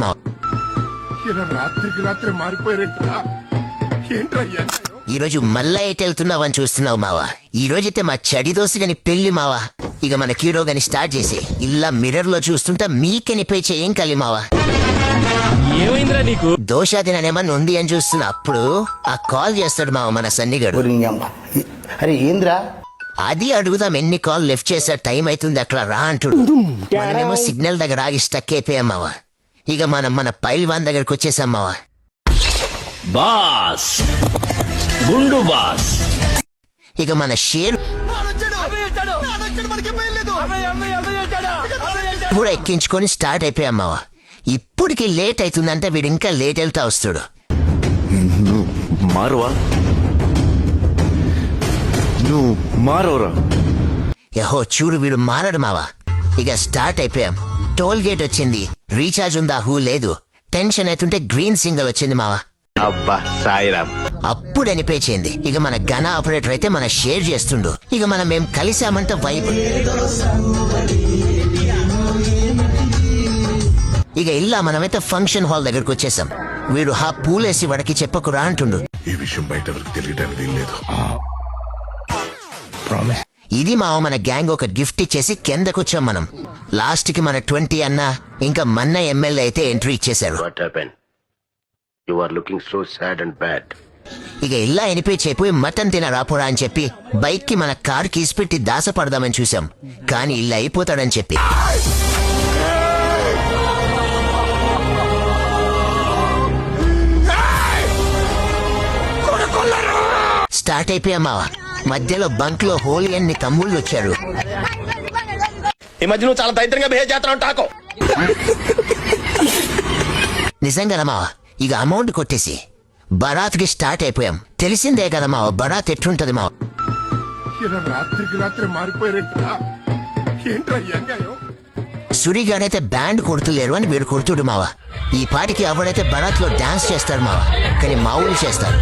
మావ. ఇలా రాత్రికి రాత్రి మారిపోయారేంట్రా? ఏంట్రా ఈ అన్యాయం? ఈరోజు మళ్ళా ఎటు వెళ్తున్నావని చూస్తున్నావు మావా. ఈ రోజైతే మా చడి దోశ గని పెళ్లి మావా. ఇక మన హీరో గని స్టార్ట్ చేసి ఇలా మిర్రర్ లో చూస్తుంటా మీకని పై ఏం కలి మావా. ఏమైందిరా నీకు? దోశ తిననేమన్నా ఉంది అని చూస్తున్నా. అప్పుడు ఆ కాల్ చేస్తాడు మావ మన సన్నిగాడు. అరే ఏంద్రా అది అడుగుదాం, ఎన్ని కాల్ లిఫ్ట్ చేసా, టైం అవుతుంది అట్లా రా అంటుడు. మనమేమో సిగ్నల్ దగ్గర ఆగి స్టక్ అయిపోయాం మావా. ఇక మనం మన పైల్వాన్ దగ్గరకు వచ్చేసాం మావా. బాస్ గుండు బాస్. ఇక మన షేర్ కూడా ఎక్కించుకొని స్టార్ట్ అయిపోయాం మావా. ఇప్పటికి లేట్ అవుతుందంటే వీడు ఇంకా లేట్ వెళ్తా వస్తాడు. మారువా నువ్వు మారోరా. యహో చూడు వీడు మారడు మావా. ఇక స్టార్ట్ అయిపోయాం. టోల్ గేట్ వచ్చింది. రీఛార్జ్ ఉందా హూ లేదు. టెన్షన్ అవుతుంటే గ్రీన్ సింగల్ వచ్చింది మావా. అబ్బా సాయిరామ్. అప్పుడు అనిపించింది. ఇక మన గన ఆపరేటర్ అయితే మన షేర్ చేస్తుండు. ఇక మనం మేము కలిసామంటే వైబ్. ఇక ఇలా మనమైతే ఫంక్షన్ హాల్ దగ్గరకు వచ్చేసాం. వీడు హా పూలేసి వాడికి చెప్పకురా అంటుండు. ఈ విషయం బయట ఎవరికి తెలియడానికి వీల్లేదు. ఇది మావ మన గ్యాంగ్ ఒక గిఫ్ట్ ఇచ్చేసి కిందకొచ్చాం మనం. లాస్ట్ కి మన 20 అన్న ఇంకా మన్న ఎమ్మెల్యే అయితే ఎంట్రీ ఇచ్చేశారు. What happened? You are looking so sad and bad. ఇక ఇలా ఎనిపించైపోయి మటన్ తిన రాపోరా అని చెప్పి బైక్ కి మన కార్ కీస్ పెట్టి దాసపడదామని చూసాం. కానీ ఇలా అయిపోతాడని చెప్పి స్టార్ట్ అయిపోయాం మావా. మధ్యలో బంక్ లో హోలీ అన్ని తమ్ముళ్ళు వచ్చారు. ఈ మధ్య నువ్వు చాలా దైత్యంగా బిహేవ్ చేస్తున్నావు టాకో. నిజంగా మావా. ఇక అమౌంట్ కొట్టేసి బరాత్ కి స్టార్ట్ అయిపోయాం. తెలిసిందే కదా మావా బరాత్ ఎట్లుంటది మావా. ఇలా రాత్రికి రాత్రి మారిపోయారేంట్రా? ఏంట్రా ఈ అన్యాయం? సురిగాడైతే బ్యాండ్ కొడుతులేరు అని వీడు కొడుతుడు మావా. ఈ పాటికి ఎవడైతే బరాత్ లో డాన్స్ చేస్తారు మావా. కానీ మావులు చేస్తారు.